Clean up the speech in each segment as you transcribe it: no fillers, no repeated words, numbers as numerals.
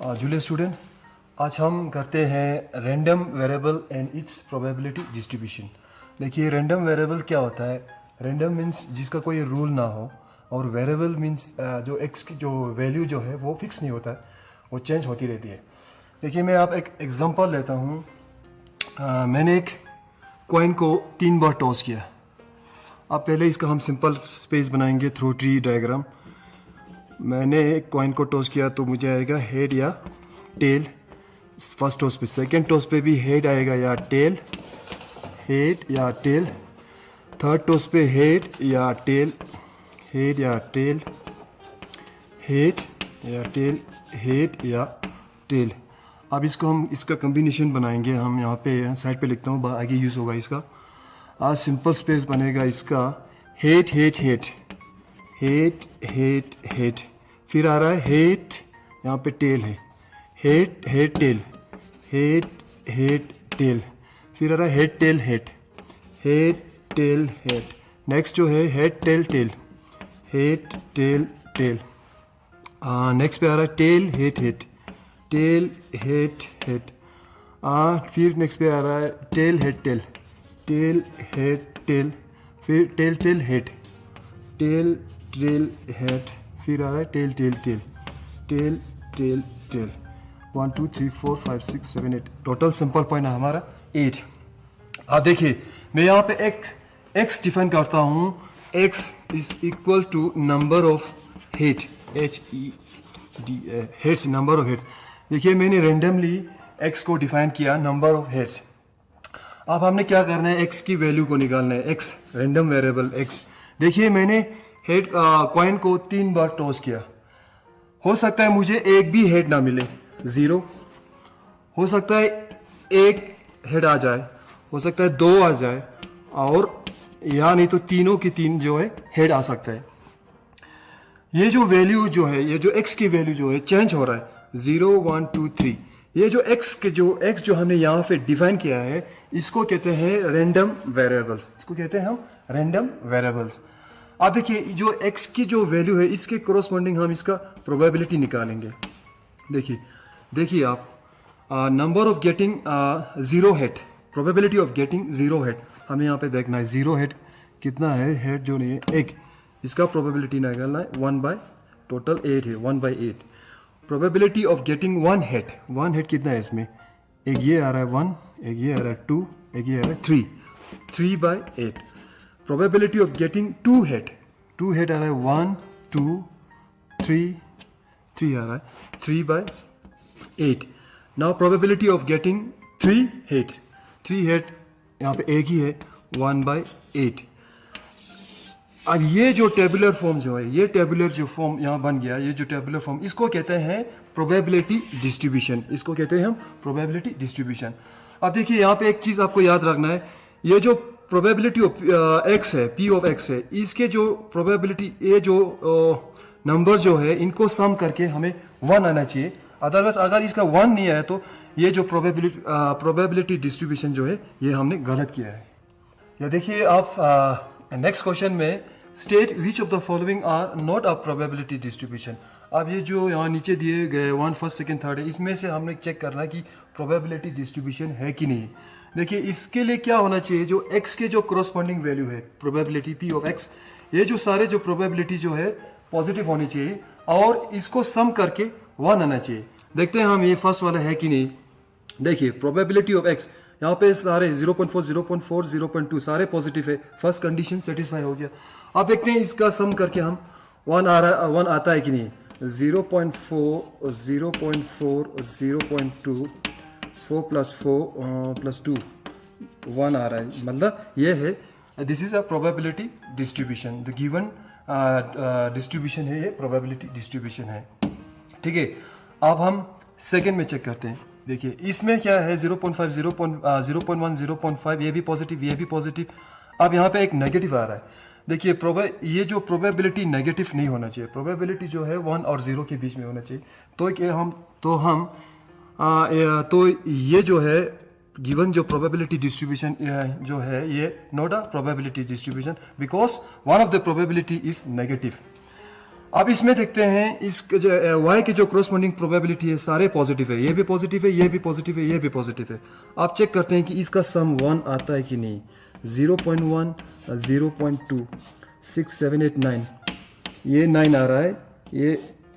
Julius student, आज हम करते हैं random variable and it's probability distribution. देखिए रैंडम वेरिएबल क्या होता है। रैंडम मीन्स जिसका कोई रूल ना हो, और वेरिएबल मीन्स जो एक्स की जो वैल्यू जो है वो फिक्स नहीं होता है, वो चेंज होती रहती है। देखिए मैं आप एक एग्जांपल लेता हूँ। मैंने एक कॉइन को 3 बार टॉस किया। अब पहले इसका हम सिंपल स्पेस बनाएंगे थ्रू ट्री डायग्राम। मैंने एक कॉइन को टॉस किया तो मुझे आएगा हेड या टेल फर्स्ट टॉस पे। सेकंड टॉस पे भी हेड आएगा या टेल, हेड या टेल। थर्ड टॉस पे हेड या टेल, हेड या टेल, हेड या टेल, हेड या टेल। अब इसको हम इसका कॉम्बिनेशन बनाएंगे। हम यहाँ पे साइड पे लिखता हूँ, आगे यूज़ होगा इसका। आज सिंपल स्पेस बनेगा इसका head head head, head head head, फिर आ रहा है हेड, यहाँ पे टेल है, head head tail, head head tail, फिर आ रहा है head tail head, head tail head. Next जो है head tail tail, head tail tail. Next पे आ रहा है tail head head, tail head head. फिर नेक्स्ट पे आ रहा है tail head tail, tail head tail, फिर tail tail head, tail tail head, फिर आ रहा है tail tail tail, tail tail tail. 1 2 3 4 5 6 7 8 total simple point है हमारा 8। अब देखिए मैं यहाँ पे एक x डिफाइन करता हूँ। x is equal to number of head, HED, heads, number of heads. देखिए मैंने रेंडमली x को डिफाइन किया नंबर ऑफ हेड्स। अब हमने क्या करना है, x की वैल्यू को निकालना है। x random variable x। देखिए मैंने हेड कॉइन को 3 बार टॉस किया। हो सकता है मुझे एक भी हेड ना मिले, 0। हो सकता है एक हेड आ जाए, हो सकता है 2 आ जाए, और या नहीं तो तीनों की तीन जो है हेड आ सकता है। ये जो वैल्यू जो है, ये जो x की वैल्यू जो है चेंज हो रहा है 0 1 2 3। ये जो x जो हमने यहाँ पे डिफाइन किया है, इसको कहते हैं रैंडम वेरिएबल्स। इसको कहते हैं हम रैंडम वेरिएबल्स। अब देखिए जो x की जो वैल्यू है, इसके कोरोस्पोंडिंग हम इसका प्रोबेबिलिटी निकालेंगे। देखिए आप number of getting 0 head, probability of getting 0 head हमें यहाँ पे देखना है। 0 हेड कितना है, हेड जो नहीं है एक, इसका प्रोबेबिलिटी निकालना है 1 बाय टोटल 8 है, 1 by 8। Probability of getting 1 head, 1 head कितना है इसमें, एक ये आ रहा है 1, एक ये आ रहा है 2, एक ये आ रहा है 3, 3 by 8। Probability of getting 2 head, 2 head आ रहा है 1 2 3, 3 आ रहा है 3 by 8। Now probability of getting 3 head, 3 head यहाँ पे एक ही है, 1 बाय 8। अब ये जो टेबुलर फॉर्म जो है, ये टेबुलर जो फॉर्म यहाँ बन गया, ये जो टेबुलर फॉर्म, इसको कहते हैं प्रोबेबिलिटी डिस्ट्रीब्यूशन। इसको कहते हैं हम प्रोबेबिलिटी डिस्ट्रीब्यूशन। अब देखिए यहाँ पे एक चीज आपको याद रखना है, ये जो प्रोबेबिलिटी ऑफ x है, p ऑफ x है, इसके जो प्रोबेबिलिटी, ये जो नंबर जो है, इनको सम करके हमें 1 आना चाहिए। अदरवाइज अगर इसका 1 नहीं आया तो ये जो प्रोबेबिलिटी डिस्ट्रीब्यूशन जो है, ये हमने गलत किया है। या देखिए आप नेक्स्ट क्वेश्चन में state which of the following are not a probability distribution. अब ये जो यहाँ नीचे दिए गए 1 फर्स्ट सेकंड थर्ड है, इसमें से हमने चेक करना है कि प्रोबेबिलिटी डिस्ट्रीब्यूशन है कि नहीं। देखिए इसके लिए क्या होना चाहिए, जो x के जो कोरोस्पोंडिंग वैल्यू है, प्रोबेबिलिटी p ऑफ x, ये जो सारे जो प्रोबेबिलिटी जो है पॉजिटिव होनी चाहिए, और इसको सम करके 1 आना चाहिए। देखते हैं हम ये फर्स्ट वाला है कि नहीं। देखिए प्रोबेबिलिटी ऑफ x, यहाँ पे सारे 0.4 0.4 0.2 सारे पॉजिटिव है, फर्स्ट कंडीशन सेटिस्फाई हो गया। अब देखते हैं इसका सम करके हम 1 आता है कि नहीं। 0.4 0.4 0.2 4 + 4 + 2 1 आ रहा है, मतलब ये है, this is a probability distribution. The given distribution है, ये प्रोबेबिलिटी डिस्ट्रीब्यूशन है। ठीक है, अब हम सेकेंड में चेक करते हैं। देखिए इसमें क्या है, 0.5 0.1 0.5, ये भी पॉजिटिव, ये भी पॉजिटिव। अब यहाँ पे एक नेगेटिव आ रहा है। देखिए ये जो प्रोबेबिलिटी नेगेटिव नहीं होना चाहिए, प्रोबेबिलिटी जो है 1 और 0 के बीच में होना चाहिए। तो ये जो है गिवन जो प्रोबेबिलिटी डिस्ट्रीब्यूशन जो है, ये not a probability distribution because one of the probability is negative. अब इसमें देखते हैं इस जो y की जो करस्पॉन्डिंग प्रोबेबिलिटी है सारे पॉजिटिव है, ये भी पॉजिटिव है, ये भी पॉजिटिव है, ये भी पॉजिटिव है। आप चेक करते हैं कि इसका सम 1 आता है कि नहीं। 0.1, 0.2, 6, 7, 8, 9, ये 9 आ रहा है, ये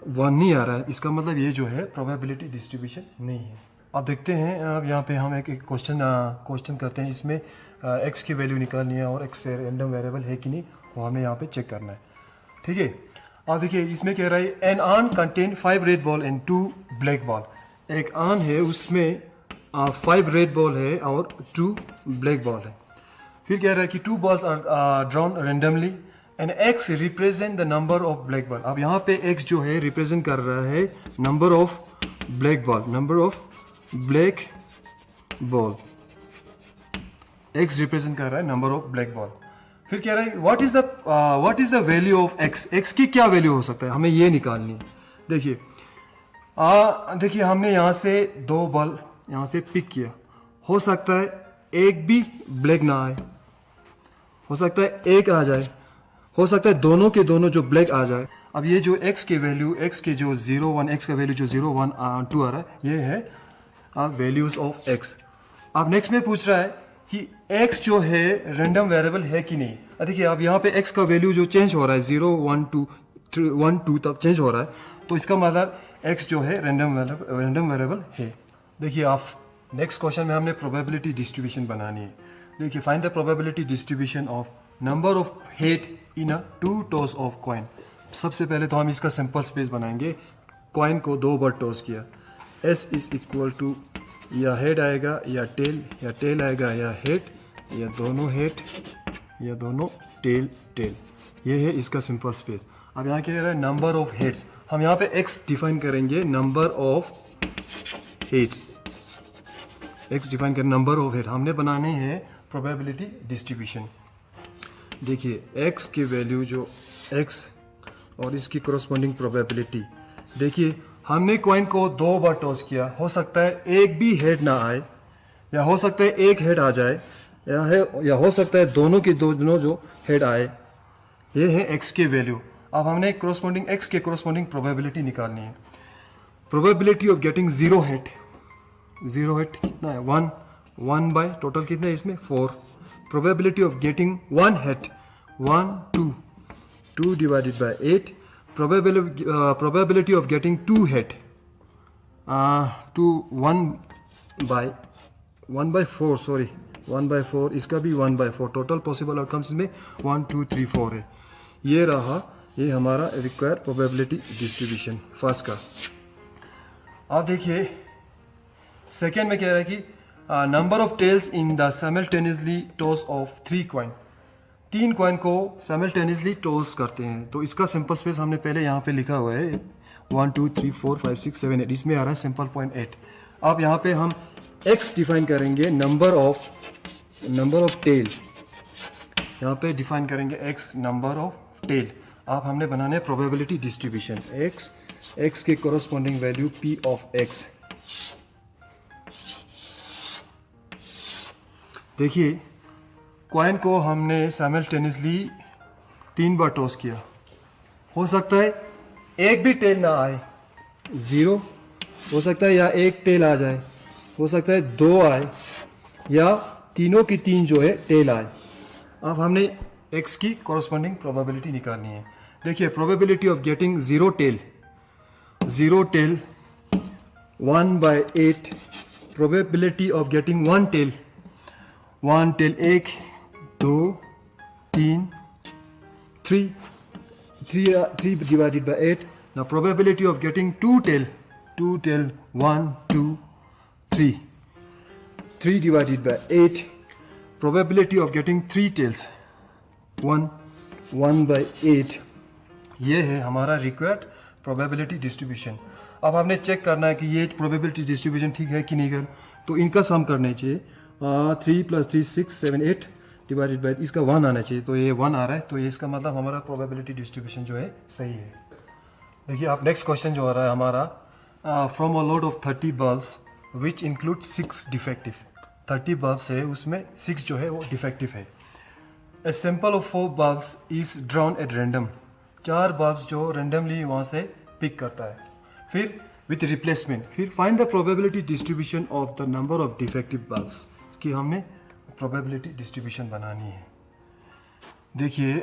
1 नहीं आ रहा है, इसका मतलब ये जो है प्रोबेबिलिटी डिस्ट्रीब्यूशन नहीं है। अब देखते हैं, अब यहाँ पे हम एक क्वेश्चन करते हैं, इसमें x की वैल्यू निकालनी है और x रैंडम वेरिएबल है कि नहीं वो हमें यहाँ पे चेक करना है। ठीक है, अब देखिए इसमें कह रहा है एन आन contain 5 red ball and 2 black ball. एक आन है उसमें 5 रेड बॉल है और 2 ब्लैक बॉल है। फिर कह रहा है कि 2 balls are drawn randomly and x represent the number of black ball. अब यहाँ पे x जो है रिप्रेजेंट कर रहा है number of black ball, number of black ball. x represent कर रहा है नंबर ऑफ ब्लैक बॉल। फिर कह रहा है what is the value of x, x की क्या वैल्यू हो सकता है, हमें ये निकालनी है। देखिए देखिए हमने यहाँ से 2 बॉल यहाँ से पिक किया, हो सकता है एक भी ब्लैक ना आए, हो सकता है एक आ जाए, हो सकता है दोनों के दोनों जो ब्लैक आ जाए। अब ये जो x के वैल्यू, x के जो 0, 1, x का वैल्यू जो 0, 1, 2 आ रहा है, ये है वैल्यूज ऑफ x। अब नेक्स्ट में पूछ रहा है कि x जो है रैंडम वेरिएबल है कि नहीं। देखिए अब यहाँ पे x का वैल्यू जो चेंज हो रहा है 0, 1, 2, 3, 1, 2 तक चेंज हो रहा है, तो इसका मतलब x जो है रैंडम वेरिएबल है। देखिए आप नेक्स्ट क्वेश्चन में हमने प्रोबेबिलिटी डिस्ट्रीब्यूशन बनानी है। देखिए find the probability distribution of number of head in a 2 toss of coin. सबसे पहले तो हम इसका सिंपल स्पेस बनाएंगे। कॉइन को 2 बार टॉस किया, s इज इक्वल टू या हेड आएगा या टेल आएगा या हेड, या दोनों हेड या दोनों टेल। ये है इसका सिंपल स्पेस। अब यहाँ क्या कह रहा है नंबर ऑफ हेड्स, हम यहाँ पे x डिफाइन करेंगे number of heads, x define करें नंबर ऑफ हेड। हमने बनाने हैं प्रोबेबिलिटी डिस्ट्रीब्यूशन। देखिए x की वैल्यू जो x और इसकी करस्पॉन्डिंग प्रोबेबिलिटी। देखिए हमने कॉइन को 2 बार टॉस किया, हो सकता है एक भी हेड ना आए, या हो सकता है एक हेड आ जाए, या हो सकता है दोनों के दोनों जो हेड आए। ये है x के वैल्यू। अब हमने करस्पॉन्डिंग x के करस्पॉन्डिंग प्रोबेबिलिटी निकालनी है। प्रोबेबिलिटी ऑफ गेटिंग 0 हेड कितना है 1 बाय टोटल कितना है इसमें 4। Probability of getting 1 head 1, 2 divided by 8। probability of getting 2 head 1 by 4 sorry 1 by 4, इसका भी 1 by 4। टोटल पॉसिबल आउटकम्स में 1, 2, 3, 4 है। ये रहा ये हमारा रिक्वायर्ड प्रोबेबिलिटी डिस्ट्रीब्यूशन फर्स्ट का। अब देखिए सेकेंड में कह रहा है कि number of tails in the simultaneously toss of 3 coin. 3 coin को साइमल्टेनियसली टॉस करते हैं, तो इसका सिंपल स्पेस हमने पहले यहाँ पे लिखा हुआ है 1, 2, 3, 4, 5, 6, 7, 8, इसमें आ रहा है सिंपल पॉइंट 8। अब यहाँ पे हम x डिफाइन करेंगे नंबर ऑफ टेल, यहाँ पे डिफाइन करेंगे x नंबर ऑफ टेल। अब हमने बनाने प्रोबेबिलिटी डिस्ट्रीब्यूशन x के corresponding value p of x। देखिए कॉइन को हमने साइमल्टेनियसली 3 बार टॉस किया, हो सकता है एक भी टेल ना आए, 0 हो सकता है, या एक टेल आ जाए, हो सकता है 2 आए, या तीनों की 3 जो है टेल आए। अब हमने x की कॉरस्पॉन्डिंग प्रोबेबिलिटी निकालनी है। देखिए probability of getting 0 tail 1 by 8। Probability of getting 1 tail 1, 2, 3, 3 divided by 8. Now probability of getting 2 tail 1, 2, 3 divided by 8. Probability of getting 3 tails 1 by 8. ये है हमारा रिक्वायर्ड प्रोबेबिलिटी डिस्ट्रीब्यूशन। अब हमने चेक करना है कि ये प्रोबेबिलिटी डिस्ट्रीब्यूशन ठीक है कि नहीं कर, तो इनका सम करना चाहिए। 3 + 3 6 7 8 डिवाइडेड बाई इसका 1 आना चाहिए, तो ये 1 आ रहा है, तो ये इसका मतलब हमारा प्रोबेबिलिटी डिस्ट्रीब्यूशन जो है सही है। देखिए अब नेक्स्ट क्वेश्चन जो आ रहा है हमारा, from a load of 30 bulbs which include 6 defective. 30 bulbs है, उसमें 6 जो है वो डिफेक्टिव है। A sample of 4 bulbs is drawn at random. 4 bulbs जो रेंडमली वहाँ से पिक करता है। फिर विथ रिप्लेसमेंट, फिर find the probability distribution of the number of defective bulbs. इसकी हमने प्रोबेबिलिटी डिस्ट्रीब्यूशन बनानी है। देखिए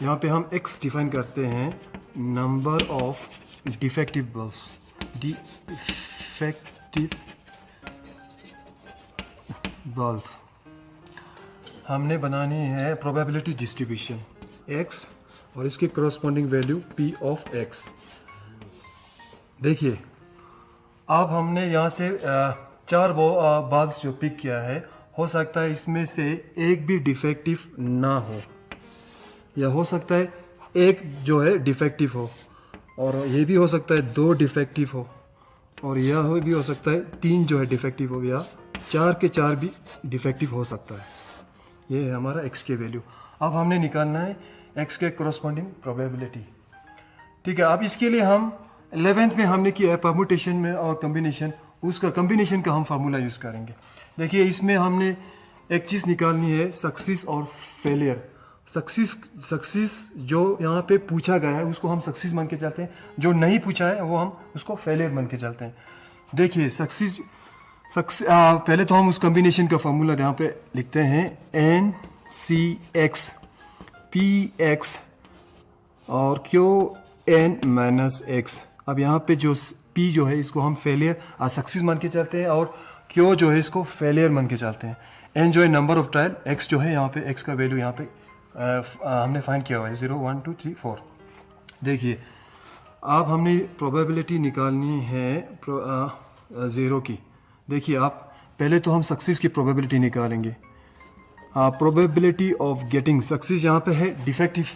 यहाँ पे हम x डिफाइन करते हैं number of defective bulbs, defective bulb हमने बनानी है प्रोबेबिलिटी डिस्ट्रीब्यूशन x और इसके corresponding value p of x। देखिए अब हमने यहाँ से 4 बल्ब्स जो पिक किया है, हो सकता है इसमें से एक भी डिफेक्टिव ना हो, या हो सकता है एक जो है डिफेक्टिव हो, और ये भी हो सकता है 2 डिफेक्टिव हो, और यह भी हो सकता है 3 जो है डिफेक्टिव हो, या 4 के 4 भी डिफेक्टिव हो सकता है। ये है हमारा x के वैल्यू। अब हमने निकालना है x के करस्पॉन्डिंग प्रोबेबिलिटी। ठीक है, अब इसके लिए हम 11th में हमने किया है परम्यूटेशन में और कॉम्बिनेशन, उसका कॉम्बिनेशन का हम फार्मूला यूज़ करेंगे। देखिए इसमें हमने एक चीज़ निकालनी है, सक्सेस और फेलियर। सक्सेस जो यहाँ पे पूछा गया है उसको हम सक्सेस मान के चलते हैं, जो नहीं पूछा है वो हम उसको फेलियर मान के चलते हैं। देखिए सक्सेस पहले तो हम उस कॉम्बिनेशन का फार्मूला यहाँ पे लिखते हैं NCX PX और QN माइनस X। अब यहाँ पे जो P जो है इसको हम फेलियर सक्सेस मान के चलते हैं, और Q जो है इसको फेलियर मान के चलते हैं। N जो है नंबर ऑफ ट्रायल, X जो है यहाँ पे X का वैल्यू यहाँ पे हमने फाइंड किया हुआ है 0 1 2 3 4। देखिए अब हमने प्रोबेबिलिटी निकालनी है 0 की। देखिए आप पहले तो हम सक्सेस की प्रोबेबिलिटी निकालेंगे। प्रोबेबिलिटी ऑफ गेटिंग सक्सेस यहाँ पे है defective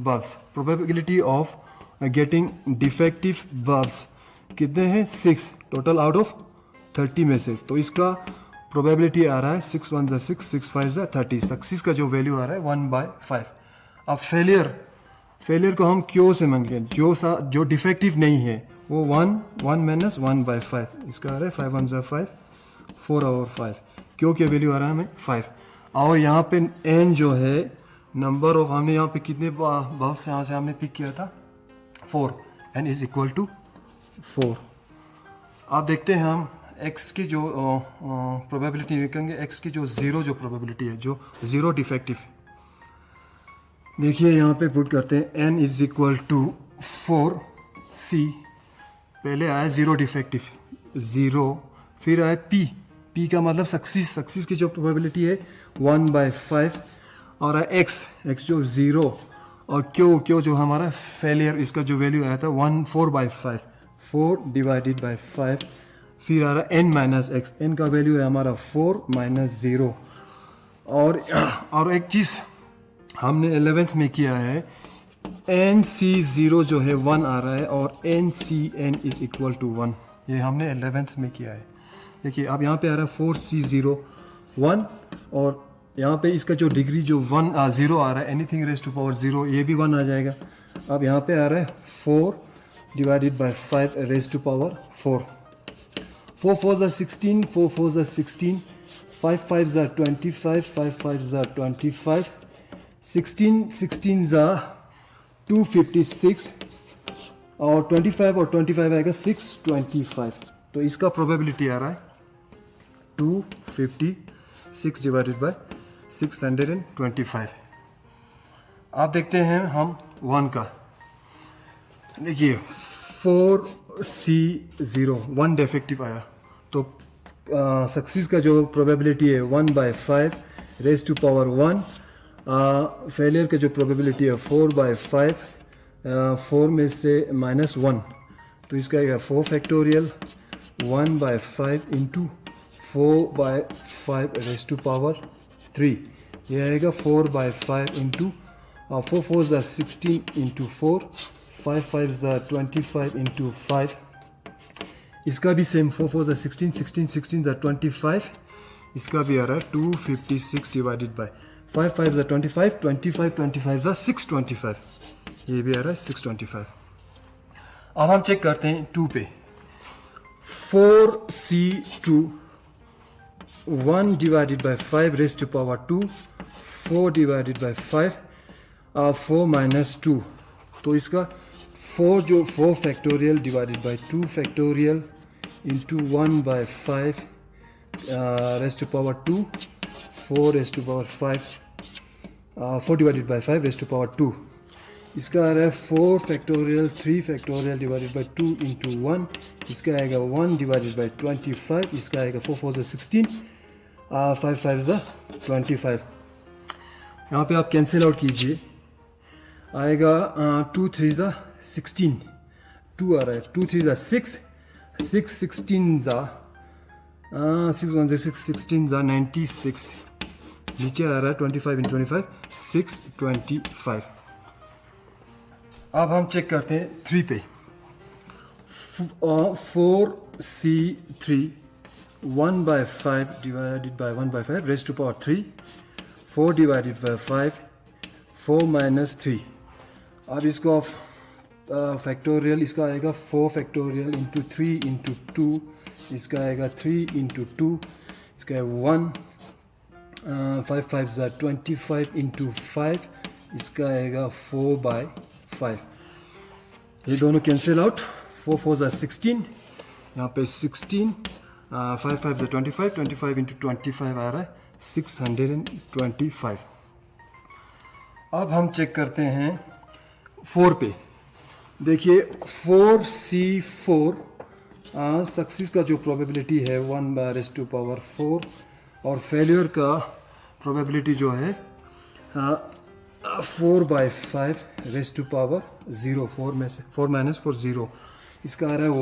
bulbs, probability of getting defective bulbs कितने हैं 6 टोटल आउट ऑफ 30 में से। तो इसका प्रोबेबिलिटी आ रहा है 6 1 6 6 5 30। सक्सेस का जो वैल्यू आ रहा है 1/5। अब फेलियर को हम क्यों से मान के, जो डिफेक्टिव नहीं है वो 1 माइनस 1/5, इसका आ रहा है 5 1 5 4 और 5। क्यों के वैल्यू आ रहा है हमें 5। और यहाँ पे n जो है नंबर ऑफ, हमने यहाँ पे कितने बल्ब्स यहाँ से हमने पिक किया था 4, n इज इक्वल टू 4। आप देखते हैं हम x की जो प्रोबेबिलिटी निकालेंगे, x की जो 0 जो प्रोबेबिलिटी है, जो 0 डिफेक्टिव। देखिए यहाँ पे पुट करते हैं n is equal to 4c, पहले आया 0 डिफेक्टिव 0, फिर आया p का मतलब सक्सेस की जो प्रोबेबिलिटी है 1/5, और आया x जो 0, और क्यों जो हमारा फेलियर, इसका जो वैल्यू आया था 4/5, 4 डिवाइडेड बाई 5। फिर आ रहा n माइनस x, n का वैल्यू है हमारा 4 माइनस 0। और एक चीज़ हमने 11th में किया है, NC0 जो है 1 आ रहा है, और NCN इज इक्वल टू 1, ये हमने 11th में किया है। देखिए अब यहाँ पे आ रहा है 4C0 1, और यहाँ पे इसका जो डिग्री जो 0 आ रहा है, एनीथिंग रेज टू पावर 0, ये भी 1 आ जाएगा। अब यहाँ पे आ रहा है 4 divided by 5 raise to power 4। 4 4s are 16, 4 4s are 16, 5 5s are 25, 5 5s are 25, 16 16s are 256, और 25 और 25 आएगा 625। तो इसका प्रोबेबिलिटी आ रहा है 256 डिवाइडेड बाय 625। आप देखते हैं हम 1 का। देखिए 4C0 1 डिफेक्टिव आया, तो सक्सेस का जो प्रोबेबिलिटी है 1/5 रेज टू पावर 1। फेलियर का जो प्रोबेबिलिटी है 4/5, 4 में से -1, तो इसका आएगा 4 factorial 1/5 into 4/5 raise to power 3। ये आएगा 4/5 into 4 4s are 16 into 4, 5 5s are 25 into 5। इसका भी same 4 4s are 16, 16 16s are 25, इसका भी आ रहा है 256 divided by 5 5s are 25, 25 25s are 625, ये भी आ रहा है 625। अब हम चेक करते हैं 2 पे। 4C2 1 divided by 5 raise to power 2, 4 divided by 5, 4 minus 2, तो इसका 4 factorial divided by 2 factorial into 1 by 5 raised to power 2, 4 raised to power 5, 4 divided by 5 raised to power 2. इसका आ रहा है 4 factorial 3 factorial divided by 2 into 1. इसका आएगा 1 divided bye 25. इसका आएगा 4 4 ज़ा 16, 5 5 ज़ा 25. यहाँ पे आप कैंसिल आउट कीजिए, आएगा 2 3 ज़ा 16, 2 आ रहा है, 2 3 ज़ा 6, 6 16 ज़ा 6 1 6 16 ज़ा 96. नीचे आ रहा है 25 इन 25 625. अब हम चेक करते हैं 3 पे. 4c3 1 by 5 divided by 1 by 5 raised to power 3, 4 divided by 5, 4 minus 3. अब इसको फैक्टोरियल, इसका आएगा 4 फैक्टोरियल इंटू 3 इंटू 2. इसका आएगा 3 इंटू 2. इसका है 1, 5 5 ज़ा 25 इंटू 5. इसका आएगा 4 बाय 5. ये दोनों कैंसिल आउट, 4 4 ज़ा 16, यहाँ पे 16, 5 5 ज़ा 25, 25 इंटू 25 आ रहा है 625. अब हम चेक करते हैं 4 पे. देखिए 4c4 सक्सेस का जो प्रोबेबिलिटी है 1 बाय रेज़ टू पावर 4 और फेलियर का प्रोबेबिलिटी जो है 4 बाय 5 रेज़ टू पावर 0. 4 में से 4 माइनस 4 0. इसका आ रहा है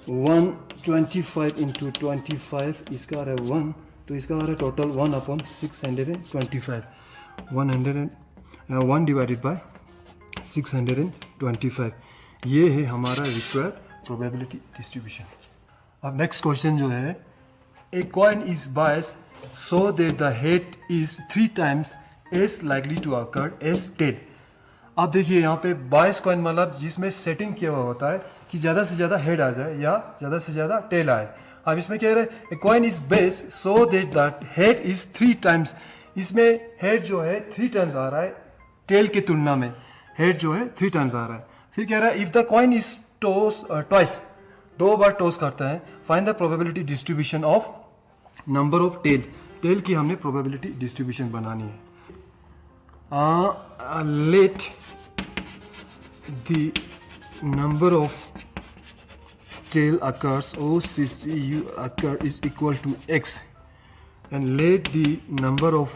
1 25 इंटू 25. इसका आ रहा है 1, तो इसका आ रहा है टोटल 1/625. 1 divided bye 625. ये है हमारा रिक्वायर्ड प्रोबेबिलिटी डिस्ट्रीब्यूशन. अब नेक्स्ट क्वेश्चन जो है, a coin is biased so that the head is 3 times as likely to occur as tail. आप देखिए यहाँ पे बायस कॉइन मतलब जिसमें सेटिंग किया हुआ होता है कि ज़्यादा से ज़्यादा हेड आ जाए या ज़्यादा से ज़्यादा टेल आए. अब इसमें कह रहे हैं coin is base so that that head is 3 times. इसमें हेड जो है 3 times आ रहा है, टेल की तुलना में हेड जो है 3 times आ रहा है. फिर कह रहा है if the coin is toss twice, 2 बार टॉस करता है, find the probability distribution of number of tail. Tail की हमने प्रोबेबिलिटी डिस्ट्रीब्यूशन बनानी है. Let the number of tail occurs OCCU occur is equal to x, and let the number of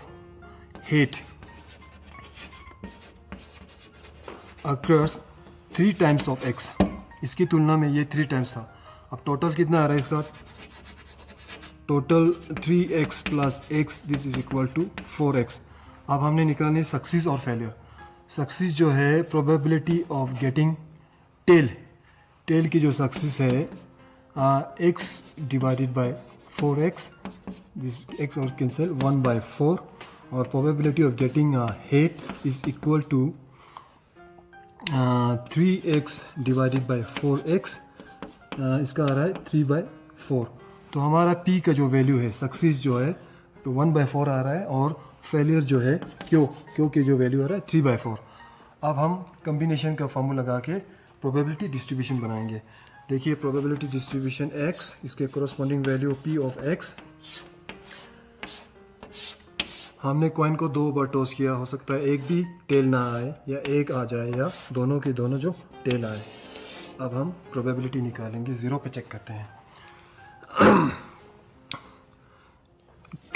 head occurs 3 times of x. इसकी तुलना में ये 3 times था. अब टोटल कितना आ रहा है इसका? Total 3x plus x, this is equal to 4x. अब हमने निकालने सक्सेस और फेलियर. सक्सेस जो है probability of getting tail, tail की जो सक्सेस है x divided by 4x, this x और कैंसिल 1 बाय 4, और probability of getting head is equal to 3x divided by 4x. इसका आ रहा है 3 बाय 4. तो हमारा p का जो वैल्यू है, सक्सेस जो है तो 1 बाय 4 आ रहा है, और फेलियर जो है क्योंकि जो वैल्यू आ रहा है 3 बाय 4. अब हम कम्बिनेशन का फॉर्मूला लगा के प्रोबेबिलिटी डिस्ट्रीब्यूशन बनाएंगे. देखिए प्रोबेबिलिटी डिस्ट्रीब्यूशन x, इसके corresponding value p of x. हमने कॉइन को 2 बार टॉस किया, हो सकता है एक भी टेल ना आए या एक आ जाए या दोनों के दोनों जो टेल आए. अब हम प्रोबेबिलिटी निकालेंगे, 0 पे चेक करते हैं.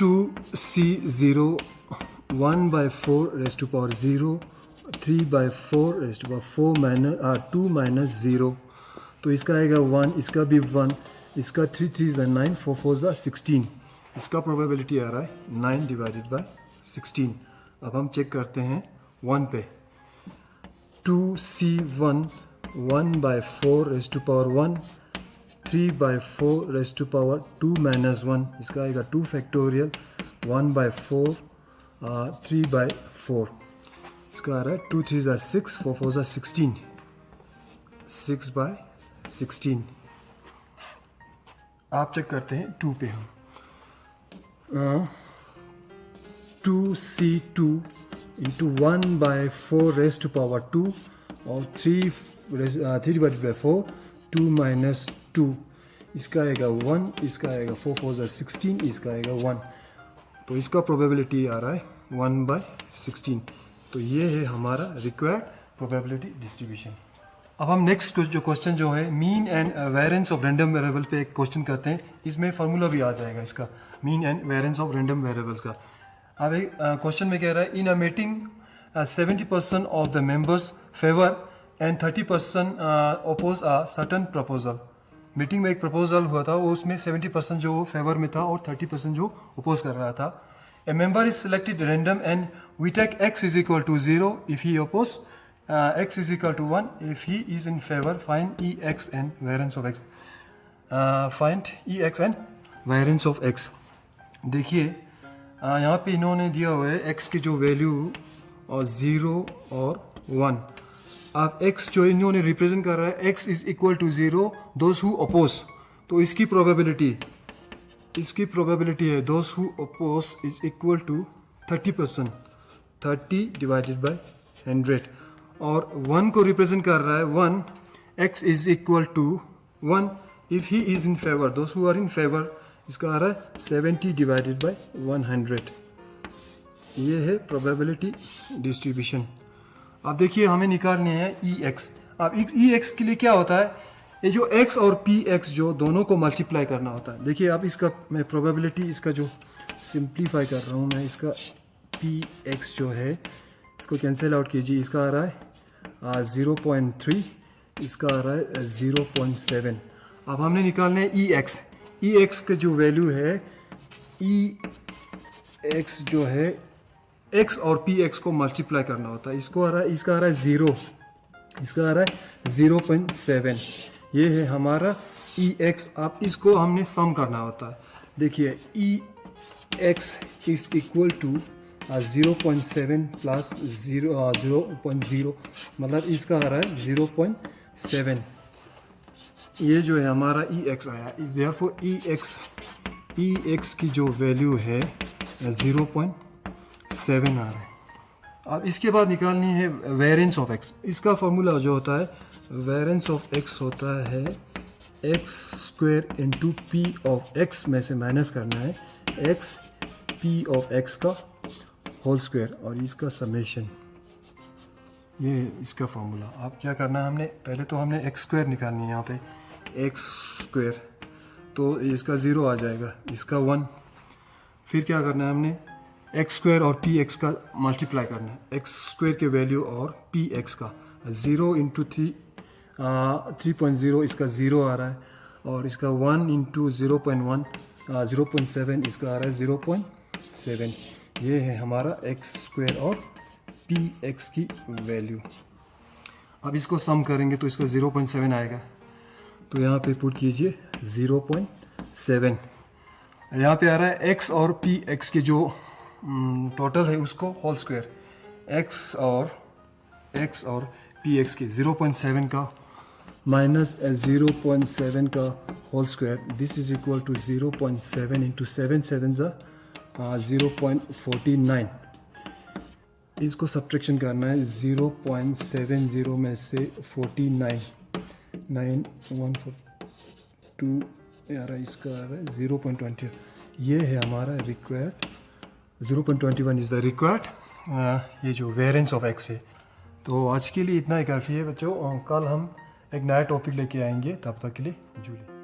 2c0 1 by 4 raised to power 0, 3 by 4 raised to power 4 minus 2 minus 0. तो इसका आएगा 1, इसका भी 1, इसका 3 3 is 9, 4 4 is 16. इसका प्रोबेबिलिटी आ रहा है 9 डिवाइडेड बाय 16. अब हम चेक करते हैं 1 पे. 2c1 1 by 4 raised to power 1, 3 by 4 raised to power 2 minus 1. इसका आएगा 2 फैक्टोरियल 1 by 4, 3 by 4. इसका आ रहा है 2 3 is 6, 4 4 is 16, 6 by 16. आप चेक करते हैं 2 पे. हम 2c2 into 1 by 4 raised to power 2 और 3/4 2 माइनस 2, इसका आएगा 1, इसका आएगा 4 4 16, इसका आएगा 1। तो इसका प्रोबेबिलिटी आ रहा है 1/16। तो ये है हमारा रिक्वायर्ड प्रोबेबिलिटी डिस्ट्रीब्यूशन। अब हम नेक्स्ट जो क्वेश्चन जो है mean and variance of random variable पे एक क्वेश्चन करते हैं। इसमें फार्मूला भी आ जाएगा इसका, mean and variance of random variables का। अब एक क्वेश्चन में कह रहा है in a meeting 70% of the members favour and 30% oppose a certain proposal. Meeting में एक प्रपोजल हुआ था, वो उसमें 70% जो फेवर में था और 30% जो ओपोज कर रहा था। A member is selected random and we take x is equal to 0 if he oppose, x is equal to 1 if he is in favor. Find ex and variance of x. Find ex and variance of x. देखिए यहाँ पे इन्होंने दिया हुआ है x की जो value और 0 और 1। अब x जो इन्होंने रिप्रेजेंट कर रहा है x is equal to 0 those who oppose. तो इसकी प्रोबेबिलिटी है those who oppose is equal to 30%, 30 divided by 100। और 1 को रिप्रेजेंट कर रहा है 1, x is equal to 1 if he is in favour, those who are in favour, इसका आ रहा है 70 डिवाइडेड बाय 100। ये है प्रोबेबिलिटी डिस्ट्रीब्यूशन। अब देखिए हमें निकालने हैं ex। अब ex के लिए क्या होता है, ये जो x और px जो दोनों को मल्टीप्लाई करना होता है। देखिए अब इसका मैं प्रोबेबिलिटी इसका जो सिंप्लीफाई कर रहा हूँ मैं, इसका px जो है इसको कैंसिल आउट कीजिए, इसका आ रहा है 0.3, इसका आ रहा है 0.7। अब हमने निकालना है ex का जो वैल्यू है, ex जो है x और px को मल्टीप्लाई करना होता है। इसका आ रहा है 0, इसका आ रहा है 0.7। ये है हमारा ex। अब इसको हमने सम करना होता है। देखिए ex is equal to 0.7 plus 0.0, मतलब इसका आ रहा है 0.7। ये जो है हमारा ex आया, therefore ex की जो वैल्यू है 0.7 आ रहा है। अब इसके बाद निकालनी है वेरिएंस ऑफ x। इसका फॉर्मूला जो होता है वेरिएंस ऑफ x होता है x² into p of x में से माइनस करना है x p ऑफ x का होल स्क्वायर और इसका समेशन। ये इसका फॉर्मूला। अब क्या करना है हमने, पहले तो हमने x² निकालनी है यहाँ पे, x², तो इसका 0 आ जाएगा, इसका 1। फिर क्या करना है हमने x² और px का मल्टीप्लाई करना है, x² के वैल्यू और px का 0 इंटू 3.0, इसका 0 आ रहा है, और इसका 1 इंटू 0.1 0.7, इसका आ रहा है 0.7। ये है हमारा x² और px की वैल्यू। अब इसको सम करेंगे तो इसका 0.7 आएगा, तो यहाँ पे पुट कीजिए 0.7। यहाँ पे आ रहा है x और px के जो टोटल है उसको होल स्क्वायर, x और px के 0.7 का माइनस 0.7 का whole square, this is equal to 0.7 into 7 7 0.49। इसको सब्ट्रैक्शन करना है, 0.70 में से 49 9142 यार, इसका आ रहा है 0.20। ये है हमारा रिक्वायर्ड 0.21 इज़ द रिक्वायर्ड ये जो वेरिएंस ऑफ x है। तो आज के लिए इतना ही काफ़ी है बच्चों। कल हम एक नया टॉपिक लेके आएंगे, तब तक के लिए जूली।